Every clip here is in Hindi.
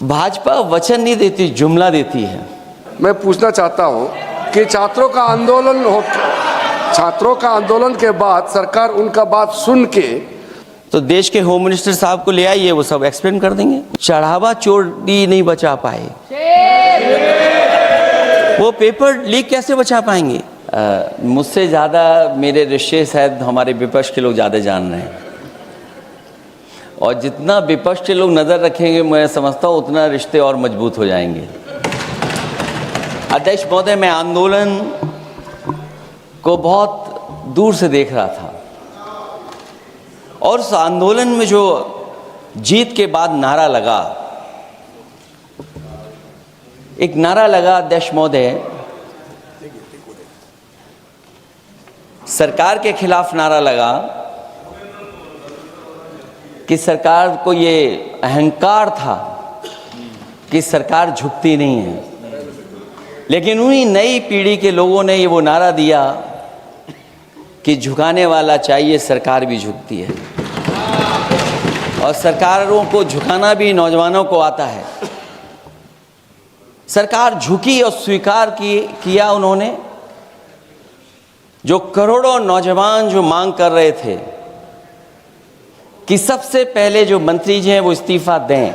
भाजपा वचन नहीं देती, जुमला देती है। मैं पूछना चाहता हूं कि छात्रों का आंदोलन के बाद सरकार उनका बात सुन के तो देश के होम मिनिस्टर साहब को ले आइए, वो सब एक्सप्लेन कर देंगे। चढ़ावा चोरी नहीं बचा पाए, वो पेपर लीक कैसे बचा पाएंगे? मुझसे ज़्यादा मेरे रिश्ते शायद हमारे विपक्ष के लोग ज़्यादा जान रहे हैं, और जितना विपक्ष के लोग नज़र रखेंगे मैं समझता हूँ उतना रिश्ते और मजबूत हो जाएंगे। अध्यक्ष महोदय, मैं आंदोलन को बहुत दूर से देख रहा था, और उस आंदोलन में जो जीत के बाद नारा लगा, एक नारा लगा अध्यक्ष महोदय, सरकार के खिलाफ नारा लगा कि सरकार को ये अहंकार था कि सरकार झुकती नहीं है, लेकिन उन्हीं नई पीढ़ी के लोगों ने ये वो नारा दिया कि झुकाने वाला चाहिए, सरकार भी झुकती है, और सरकारों को झुकाना भी नौजवानों को आता है। सरकार झुकी और स्वीकार किया उन्होंने। जो करोड़ों नौजवान जो मांग कर रहे थे कि सबसे पहले जो मंत्री जी हैं वो इस्तीफा दें,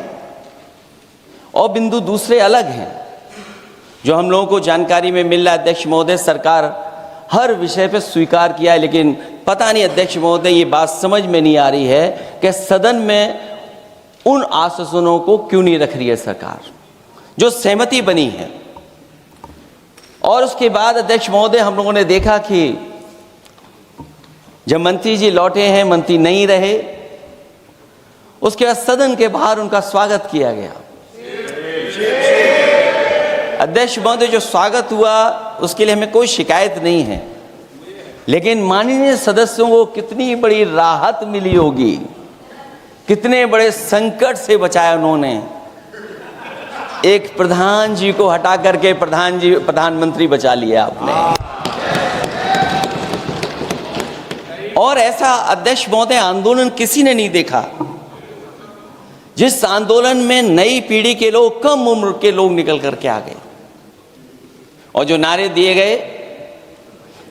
और बिंदु दूसरे अलग हैं जो हम लोगों को जानकारी में मिल रहा है। अध्यक्ष महोदय, सरकार हर विषय पे स्वीकार किया है, लेकिन पता नहीं अध्यक्ष महोदय ये बात समझ में नहीं आ रही है कि सदन में उन आश्वासनों को क्यों नहीं रख रही है सरकार, जो सहमति बनी है। और उसके बाद अध्यक्ष महोदय, हम लोगों ने देखा कि जब मंत्री जी लौटे हैं, मंत्री नहीं रहे, उसके बाद सदन के बाहर उनका स्वागत किया गया। अध्यक्ष महोदय, जो स्वागत हुआ उसके लिए हमें कोई शिकायत नहीं है, लेकिन माननीय सदस्यों को कितनी बड़ी राहत मिली होगी, कितने बड़े संकट से बचाया उन्होंने। एक प्रधान जी को हटा करके प्रधानमंत्री बचा लिया आपने। और ऐसा अध्यक्ष महोदय आंदोलन किसी ने नहीं देखा, जिस आंदोलन में नई पीढ़ी के लोग, कम उम्र के लोग निकल करके आ गए, और जो नारे दिए गए।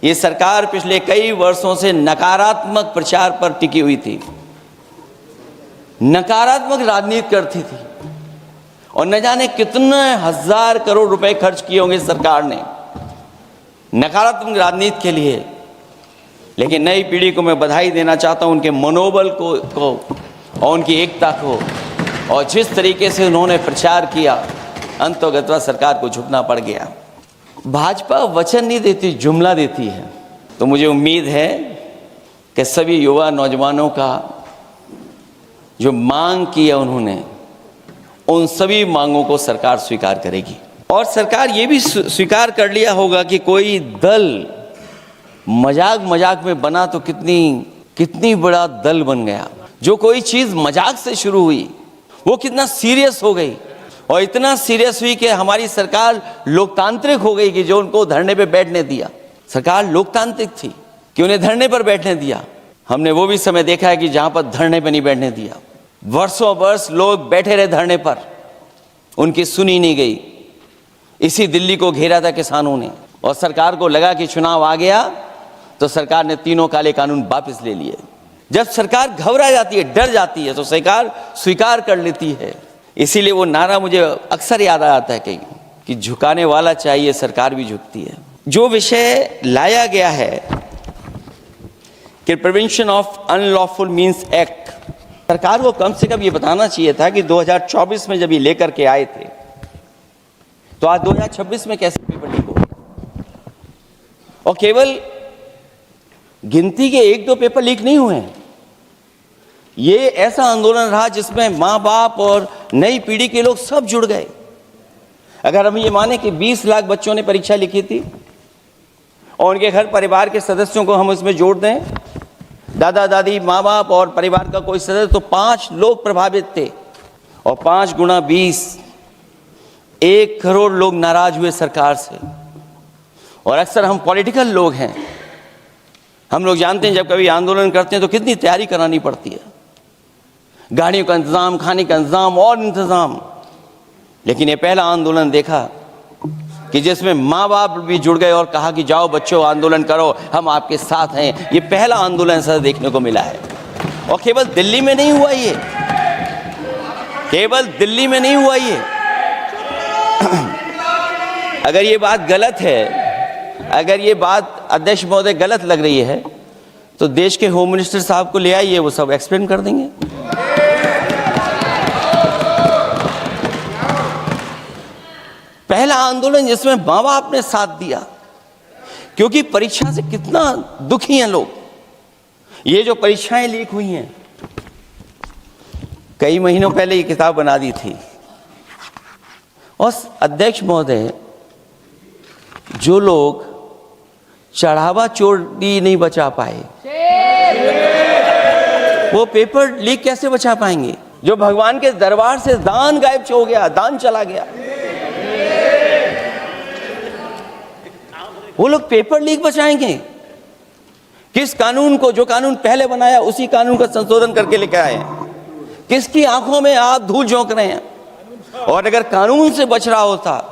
ये सरकार पिछले कई वर्षों से नकारात्मक प्रचार पर टिकी हुई थी, नकारात्मक राजनीति करती थी, और न जाने कितने हजार करोड़ रुपए खर्च किए होंगे सरकार ने नकारात्मक राजनीति के लिए। लेकिन नई पीढ़ी को मैं बधाई देना चाहता हूं, उनके मनोबल को और उनकी एकता को, और जिस तरीके से उन्होंने प्रचार किया, अंततः सरकार को झुकना पड़ गया। भाजपा वचन नहीं देती, जुमला देती है। तो मुझे उम्मीद है कि सभी युवा नौजवानों का जो मांग की है उन्होंने, उन सभी मांगों को सरकार स्वीकार करेगी। और सरकार ये भी स्वीकार कर लिया होगा कि कोई दल मजाक में बना तो कितनी बड़ा दल बन गया। जो कोई चीज़ मजाक से शुरू हुई वो कितना सीरियस हो गई, और इतना सीरियस हुई कि हमारी सरकार लोकतांत्रिक हो गई कि जो उनको धरने पे बैठने दिया। सरकार लोकतांत्रिक थी कि उन्हें धरने पर बैठने दिया। हमने वो भी समय देखा है कि जहाँ पर धरने पर नहीं बैठने दिया, वर्षों वर्ष लोग बैठे रहे धरने पर, उनकी सुनी नहीं गई। इसी दिल्ली को घेरा था किसानों ने, और सरकार को लगा कि चुनाव आ गया तो सरकार ने तीनों काले कानून वापस ले लिए। जब सरकार घबरा जाती है, डर जाती है, तो सरकार स्वीकार कर लेती है। इसीलिए वो नारा मुझे अक्सर याद आता है कि झुकाने वाला चाहिए, सरकार भी झुकती है। जो विषय लाया गया है कि prevention of unlawful means act, सरकार को कम से कम ये बताना चाहिए था कि 2024 में जब ये लेकर के आए थे तो आज 2026 में कैसे पेपर लीक हो। और केवल गिनती के 1-2 पेपर लीक नहीं हुए हैं। ये ऐसा आंदोलन रहा जिसमें माँ बाप और नई पीढ़ी के लोग सब जुड़ गए। अगर हम ये माने कि 20 लाख बच्चों ने परीक्षा लिखी थी और उनके घर परिवार के सदस्यों को हम इसमें जोड़ दें, दादा दादी, माँ बाप और परिवार का कोई सदस्य, तो 5 लोग प्रभावित थे, और 5 गुणा 20, 1 करोड़ लोग नाराज हुए सरकार से। और अक्सर हम पॉलिटिकल लोग हैं, हम लोग जानते हैं जब कभी आंदोलन करते हैं तो कितनी तैयारी करानी पड़ती है, गाड़ियों का इंतजाम, खाने का इंतजाम और इंतजाम। लेकिन ये पहला आंदोलन देखा कि जिसमें माँ बाप भी जुड़ गए और कहा कि जाओ बच्चों आंदोलन करो, हम आपके साथ हैं। ये पहला आंदोलन ऐसा देखने को मिला है। और केवल दिल्ली में नहीं हुआ ये, केवल दिल्ली में नहीं हुआ ये। अगर ये बात गलत है, अगर ये बात अध्यक्ष महोदय गलत लग रही है, तो देश के होम मिनिस्टर साहब को ले आइए, वो सब एक्सप्लेन कर देंगे। पहला आंदोलन जिसमें माँ बाप ने साथ दिया, क्योंकि परीक्षा से कितना दुखी हैं लोग। ये जो परीक्षाएं लीक हुई हैं, कई महीनों पहले ये किताब बना दी थी, और अध्यक्ष महोदय, जो लोग चढ़ावा चोरी नहीं बचा पाए, वो पेपर लीक कैसे बचा पाएंगे? जो भगवान के दरबार से दान गायब हो गया, दान चला गया, वो लोग पेपर लीक बचाएंगे? किस कानून को, जो कानून पहले बनाया उसी कानून का संशोधन करके लेकर आए हैं? किसकी आंखों में आप धूल झोंक रहे हैं? और अगर कानून से बच रहा होता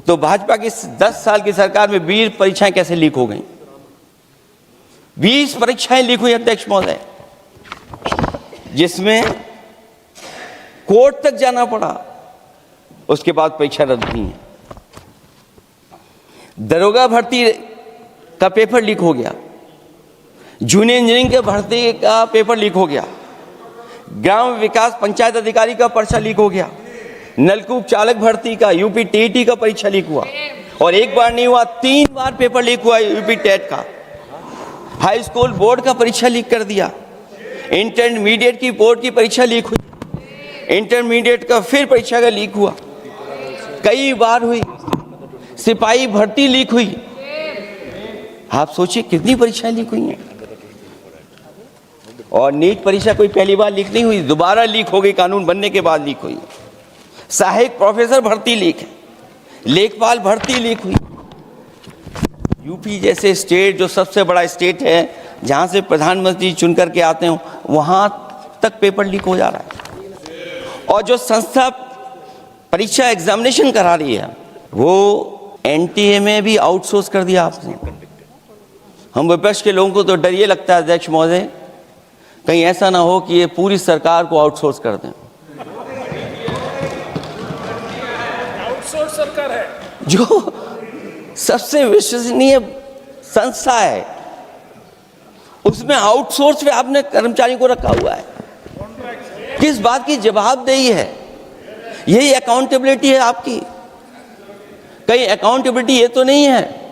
तो भाजपा की 10 साल की सरकार में 20 परीक्षाएं कैसे लीक हो गई? 20 परीक्षाएं लीक हुई अध्यक्ष महोदय, जिसमें कोर्ट तक जाना पड़ा, उसके बाद परीक्षा रद्द हुई है। दरोगा भर्ती का पेपर लीक हो गया, जूनियर इंजीनियरिंग के भर्ती का पेपर लीक हो गया, ग्राम विकास पंचायत अधिकारी का पर्चा लीक हो गया, नलकूप चालक भर्ती का, यूपी टीईटी का परीक्षा लीक हुआ, और एक बार नहीं हुआ 3 बार पेपर लीक हुआ यूपी टेट का। हाई स्कूल बोर्ड का परीक्षा लीक कर दिया, इंटरमीडिएट की बोर्ड की परीक्षा लीक हुई, इंटरमीडिएट का फिर परीक्षा का लीक हुआ, कई बार हुई। सिपाही भर्ती लीक हुई। आप सोचिए कितनी परीक्षाएं लीक हुई हैं। और नीट परीक्षा कोई पहली बार लीक नहीं हुई, दोबारा लीक हो गई, कानून बनने के बाद लीक हुई। सहायक प्रोफेसर भर्ती लीक है, लेखपाल भर्ती लीक हुई। यूपी जैसे स्टेट, जो सबसे बड़ा स्टेट है, जहां से प्रधानमंत्री चुन करके आते हो, वहां तक पेपर लीक हो जा रहा है। और जो संस्था परीक्षा एग्जामिनेशन करा रही है, वो एनटीए में भी आउटसोर्स कर दिया आपने। हम विपक्ष के लोगों को तो डर ये लगता है अध्यक्ष महोदय, कहीं ऐसा ना हो कि ये पूरी सरकार को आउटसोर्स कर दें। आउटसोर्स सरकार है, जो सबसे विश्वसनीय संस्था है, उसमें आउटसोर्स पे आपने कर्मचारी को रखा हुआ है। किस बात की जवाबदेही है? यही अकाउंटेबिलिटी है आपकी? कहीं अकाउंटेबिलिटी ये तो नहीं है?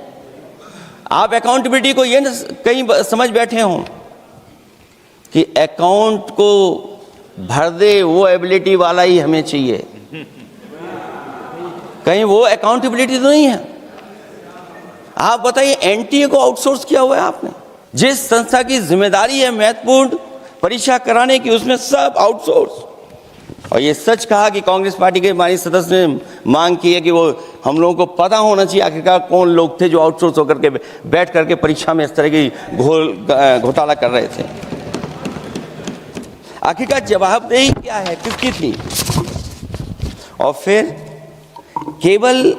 आप अकाउंटेबिलिटी को ये न कहीं समझ बैठे हो कि अकाउंट को भर दे वो एबिलिटी वाला ही हमें चाहिए? कहीं वो अकाउंटेबिलिटी तो नहीं है? आप बताइए, एनटीए को आउटसोर्स किया हुआ है आपने। जिस संस्था की जिम्मेदारी है महत्वपूर्ण परीक्षा कराने की, उसमें सब आउटसोर्स। और ये सच कहा कि कांग्रेस पार्टी के माननीय सदस्य ने मांग की है कि वो हम लोगों को पता होना चाहिए आखिरकार कौन लोग थे जो आउटसोर्स होकर के बैठ करके परीक्षा में इस तरह की घोटाला कर रहे थे। आखिरकार जवाबदेही क्या है, किसकी थी? और फिर केवल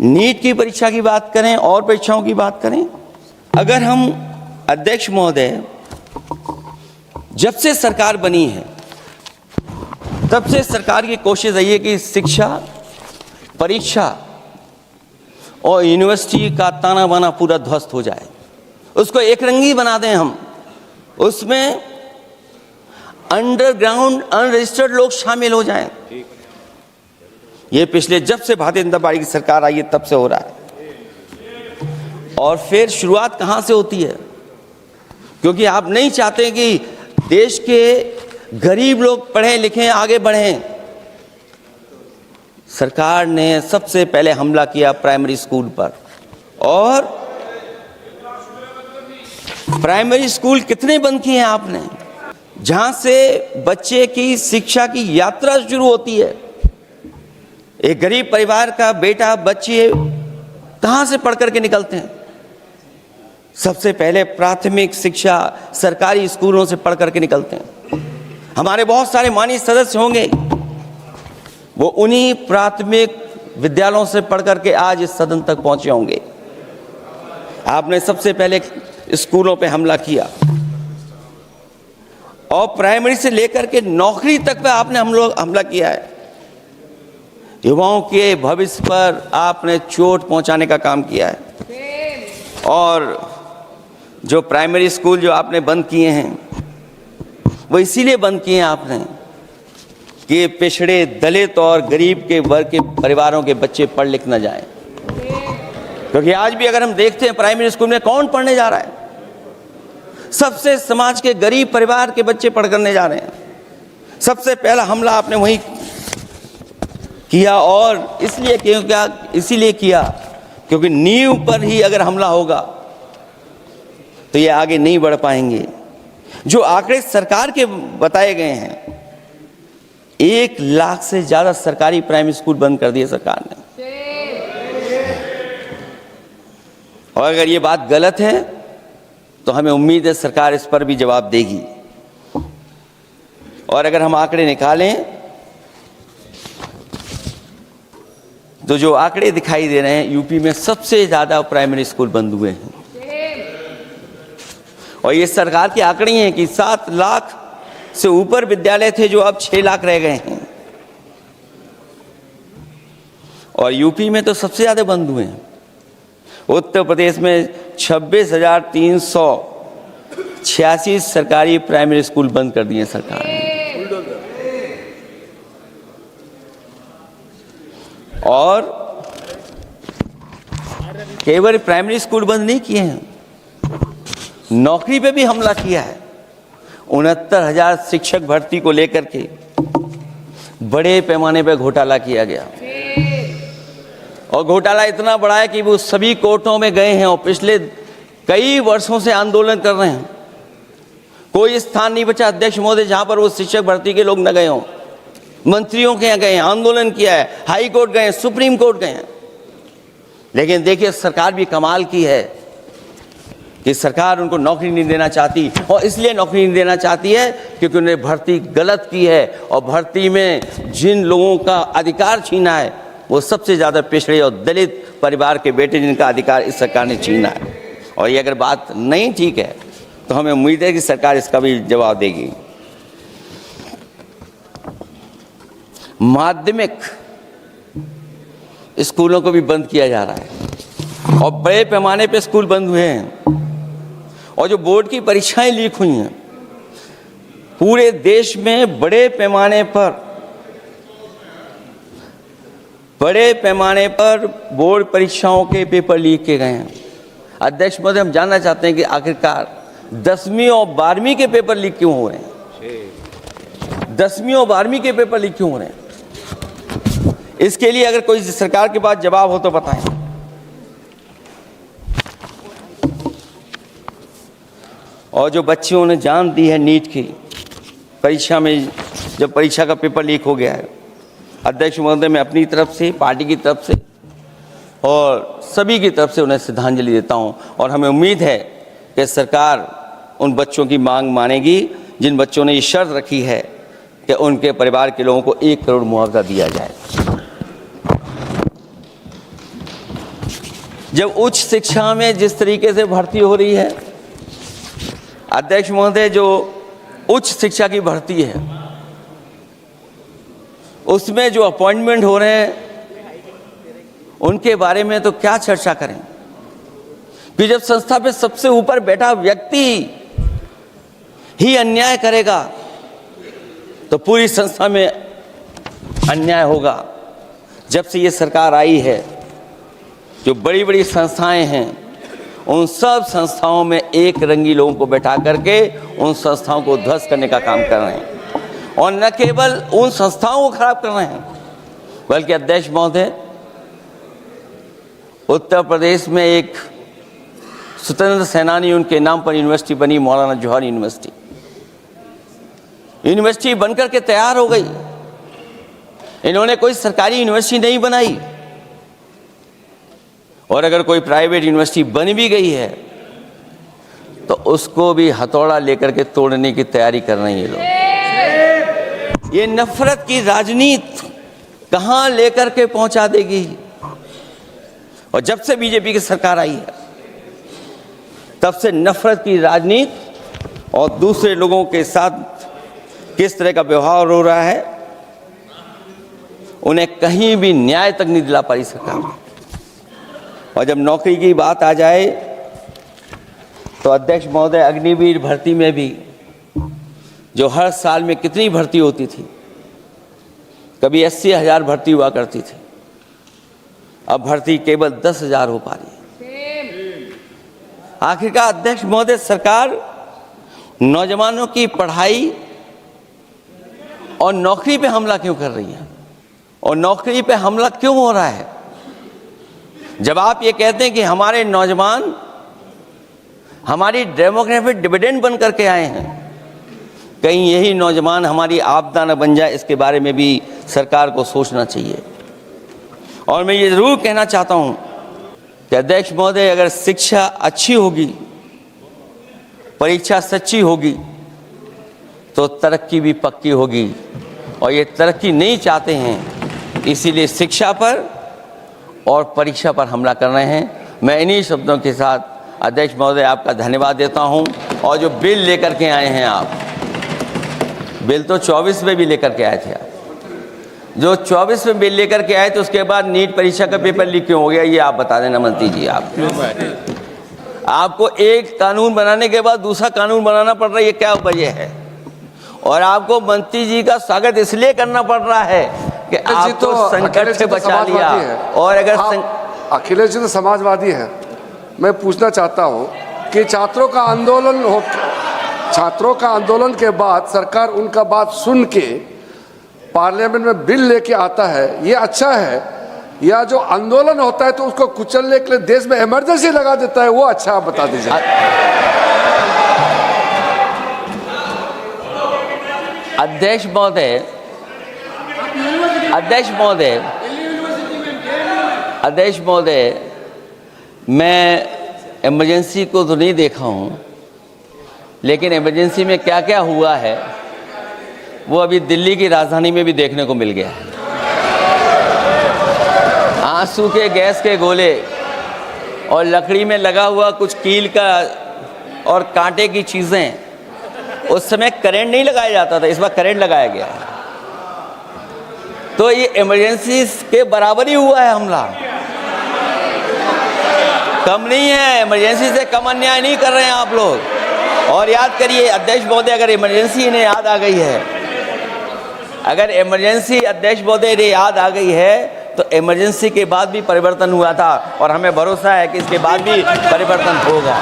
नीट की परीक्षा की बात करें और परीक्षाओं की बात करें, अगर हम अध्यक्ष महोदय, जब से सरकार बनी है तब से सरकार की कोशिश रही है कि शिक्षा, परीक्षा और यूनिवर्सिटी का ताना बाना पूरा ध्वस्त हो जाए, उसको एक रंगी बना दें हम, उसमें अंडरग्राउंड अनरजिस्टर्ड लोग शामिल हो जाएं। ये पिछले जब से भारतीय जनता पार्टी की सरकार आई है तब से हो रहा है। और फिर शुरुआत कहां से होती है? क्योंकि आप नहीं चाहते कि देश के गरीब लोग पढ़ें लिखें, आगे बढ़ें। सरकार ने सबसे पहले हमला किया प्राइमरी स्कूल पर। और प्राइमरी स्कूल कितने बंद किए हैं आपने? जहां से बच्चे की शिक्षा की यात्रा शुरू होती है। एक गरीब परिवार का बेटा, बच्चे कहां से पढ़ करके निकलते हैं? सबसे पहले प्राथमिक शिक्षा सरकारी स्कूलों से पढ़ करके निकलते हैं। हमारे बहुत सारे माननीय सदस्य होंगे वो उन्हीं प्राथमिक विद्यालयों से पढ़ करके आज इस सदन तक पहुंचे होंगे। आपने सबसे पहले स्कूलों पे हमला किया और प्राइमरी से लेकर के नौकरी तक पे आपने हमला किया है। युवाओं के भविष्य पर आपने चोट पहुंचाने का काम किया है। और जो प्राइमरी स्कूल जो आपने बंद किए हैं वो इसीलिए बंद किए हैं आपने कि पिछड़े, दलित और गरीब के वर्ग के परिवारों के बच्चे पढ़ लिख न जाएं। क्योंकि आज भी अगर हम देखते हैं प्राइमरी स्कूल में कौन पढ़ने जा रहा है, सबसे समाज के गरीब परिवार के बच्चे पढ़ करने जा रहे हैं। सबसे पहला हमला आपने वही किया और इसीलिए किया क्योंकि नींव पर ही अगर हमला होगा तो ये आगे नहीं बढ़ पाएंगे। जो आंकड़े सरकार के बताए गए हैं, 1 लाख से ज्यादा सरकारी प्राइमरी स्कूल बंद कर दिए सरकार ने। और अगर ये बात गलत है तो हमें उम्मीद है सरकार इस पर भी जवाब देगी। और अगर हम आंकड़े निकालें तो जो आंकड़े दिखाई दे रहे हैं, यूपी में सबसे ज्यादा प्राइमरी स्कूल बंद हुए हैं। और ये सरकार के आंकड़े हैं कि 7 लाख से ऊपर विद्यालय थे जो अब 6 लाख रह गए हैं। और यूपी में तो सबसे ज्यादा बंद हुए हैं। उत्तर प्रदेश में 26,386 सरकारी प्राइमरी स्कूल बंद कर दिए सरकार ने। और केवल प्राइमरी स्कूल बंद नहीं किए हैं, नौकरी पे भी हमला किया है। 69,000 शिक्षक भर्ती को लेकर के बड़े पैमाने पर घोटाला किया गया। और घोटाला इतना बड़ा है कि वो सभी कोर्टों में गए हैं और पिछले कई वर्षों से आंदोलन कर रहे हैं। कोई स्थान नहीं बचा अध्यक्ष महोदय जहां पर वो शिक्षक भर्ती के लोग न गए हों। मंत्रियों के यहाँ गए हैं, आंदोलन किया है, हाई कोर्ट गए हैं, सुप्रीम कोर्ट गए हैं। लेकिन देखिए सरकार भी कमाल की है कि सरकार उनको नौकरी नहीं देना चाहती। और इसलिए नौकरी नहीं देना चाहती है क्योंकि उन्होंने भर्ती गलत की है। और भर्ती में जिन लोगों का अधिकार छीना है वो सबसे ज़्यादा पिछड़े और दलित परिवार के बेटे, जिनका अधिकार इस सरकार ने छीना है। और ये अगर बात नहीं ठीक है तो हमें उम्मीद है कि सरकार इसका भी जवाब देगी। माध्यमिक स्कूलों को भी बंद किया जा रहा है और बड़े पैमाने पे स्कूल बंद हुए हैं। और जो बोर्ड की परीक्षाएं लीक हुई हैं, पूरे देश में बड़े पैमाने पर बोर्ड परीक्षाओं के पेपर लीक किए गए हैं। अध्यक्ष महोदय, हम जानना चाहते हैं कि आखिरकार 10वीं और 12वीं के पेपर लीक क्यों हो रहे हैं? 10वीं और 12वीं के पेपर लीक क्यों हो रहे हैं? इसके लिए अगर कोई सरकार के पास जवाब हो तो बताएं। और जो बच्चों ने जान दी है नीट की परीक्षा में, जब परीक्षा का पेपर लीक हो गया है, अध्यक्ष महोदय, मैं अपनी तरफ से, पार्टी की तरफ से और सभी की तरफ से उन्हें श्रद्धांजलि देता हूं। और हमें उम्मीद है कि सरकार उन बच्चों की मांग मानेगी जिन बच्चों ने ये शर्त रखी है कि उनके परिवार के लोगों को 1 करोड़ मुआवजा दिया जाए। जब उच्च शिक्षा में जिस तरीके से भर्ती हो रही है अध्यक्ष महोदय, जो उच्च शिक्षा की भर्ती है उसमें जो अपॉइंटमेंट हो रहे हैं उनके बारे में तो क्या चर्चा करें कि जब संस्था पे सबसे ऊपर बैठा व्यक्ति ही अन्याय करेगा तो पूरी संस्था में अन्याय होगा। जब से ये सरकार आई है, जो बड़ी बड़ी संस्थाएं हैं उन सब संस्थाओं में एक रंगी लोगों को बैठा करके उन संस्थाओं को ध्वस्त करने का काम कर रहे हैं। और न केवल उन संस्थाओं को खराब कर रहे हैं बल्कि अध्यक्ष महोदय, उत्तर प्रदेश में एक स्वतंत्र सेनानी, उनके नाम पर यूनिवर्सिटी बनी, मौलाना जौहर यूनिवर्सिटी बनकर के तैयार हो गई। इन्होंने कोई सरकारी यूनिवर्सिटी नहीं बनाई। और अगर कोई प्राइवेट यूनिवर्सिटी बन भी गई है तो उसको भी हथौड़ा लेकर के तोड़ने की तैयारी कर रहे हैं ये लोग। ये नफरत की राजनीति कहां लेकर के पहुंचा देगी। और जब से बीजेपी की सरकार आई है तब से नफरत की राजनीति और दूसरे लोगों के साथ किस तरह का व्यवहार हो रहा है, उन्हें कहीं भी न्याय तक नहीं दिला पाई सरकार। और जब नौकरी की बात आ जाए तो अध्यक्ष महोदय, अग्निवीर भर्ती में भी जो हर साल में कितनी भर्ती होती थी, कभी 80,000 भर्ती हुआ करती थी, अब भर्ती केवल 10,000 हो पा रही है। आखिरकार अध्यक्ष महोदय, सरकार नौजवानों की पढ़ाई और नौकरी पे हमला क्यों कर रही है, और नौकरी पे हमला क्यों हो रहा है? जब आप ये कहते हैं कि हमारे नौजवान हमारी डेमोग्राफिक डिविडेंड बन करके आए हैं, कहीं यही नौजवान हमारी आपदा न बन जाए, इसके बारे में भी सरकार को सोचना चाहिए। और मैं ये जरूर कहना चाहता हूं कि अध्यक्ष महोदय, अगर शिक्षा अच्छी होगी, परीक्षा सच्ची होगी, तो तरक्की भी पक्की होगी। और ये तरक्की नहीं चाहते हैं, इसीलिए शिक्षा पर और परीक्षा पर हमला कर रहे हैं। मैं इन्हीं शब्दों के साथ अध्यक्ष महोदय आपका धन्यवाद देता हूं। और जो बिल लेकर के आए हैं आप, बिल तो 24 में भी लेकर के आए थे आप, जो 24 में बिल लेकर के आए थे, उसके बाद नीट परीक्षा का पेपर लीक क्यों हो गया, ये आप बता देना मंत्री जी। आपको एक कानून बनाने के बाद दूसरा कानून बनाना पड़ रहा है, ये क्या वजह है? और आपको मंत्री जी का स्वागत इसलिए करना पड़ रहा है कि आपको संकट से बचा लिया। और अगर अखिलेश जी तो समाजवादी है। मैं पूछना चाहता हूँ कि छात्रों का आंदोलन के बाद सरकार उनका बात सुन के पार्लियामेंट में बिल लेके आता है, ये अच्छा है? या जो आंदोलन होता है तो उसको कुचलने के लिए देश में इमरजेंसी लगा देता है, वो अच्छा? आप बता दीजिए। अध्यक्ष महोदय, मैं इमरजेंसी को तो नहीं देखा हूँ, लेकिन इमरजेंसी में क्या क्या हुआ है वो अभी दिल्ली की राजधानी में भी देखने को मिल गया है। आंसू के गैस के गोले और लकड़ी में लगा हुआ कुछ कील का और कांटे की चीज़ें, उस समय करंट नहीं लगाया जाता था, इस बार करंट लगाया गया है। तो ये इमरजेंसी के बराबर ही हुआ है हमला, कम नहीं है। इमरजेंसी से कम अन्याय नहीं कर रहे हैं आप लोग। और याद करिए अध्यक्ष महोदय, अगर इमरजेंसी इन्हें याद आ गई है, अगर इमरजेंसी अध्यक्ष महोदय ने याद आ गई है, तो इमरजेंसी के बाद भी परिवर्तन हुआ था और हमें भरोसा है कि इसके बाद भी परिवर्तन होगा।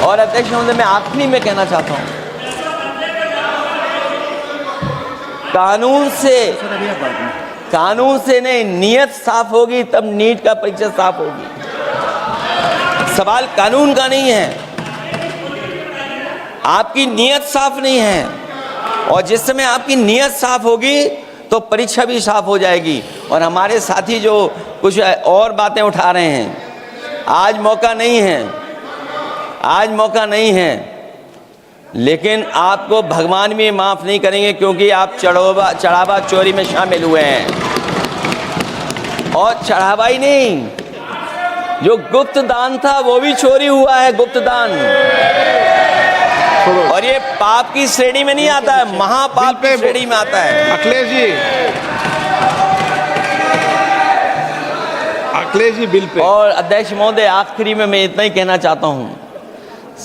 और अध्यक्ष महोदय, मैं आखिरी में कहना चाहता हूँ, कानून से नहीं, नियत साफ होगी तब नीट का परीक्षा साफ होगी। सवाल कानून का नहीं है, आपकी नियत साफ नहीं है। और जिस समय आपकी नियत साफ होगी तो परीक्षा भी साफ हो जाएगी। और हमारे साथी जो कुछ और बातें उठा रहे हैं, आज मौका नहीं है, लेकिन आपको भगवान भी माफ नहीं करेंगे, क्योंकि आप चढ़ावा चोरी में शामिल हुए हैं। और चढ़ावा ही नहीं, जो गुप्त दान था वो भी चोरी हुआ है, गुप्त दान। और ये पाप की श्रेणी में नहीं आता है, महापाप की श्रेणी में आता है। Akhilesh ji bill pay. और अध्यक्ष महोदय, आखिरी में मैं इतना ही कहना चाहता हूँ,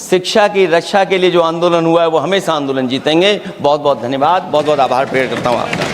शिक्षा की रक्षा के लिए जो आंदोलन हुआ है वो हमेशा आंदोलन जीतेंगे। बहुत बहुत धन्यवाद, बहुत बहुत आभार प्रकट करता हूँ आपका।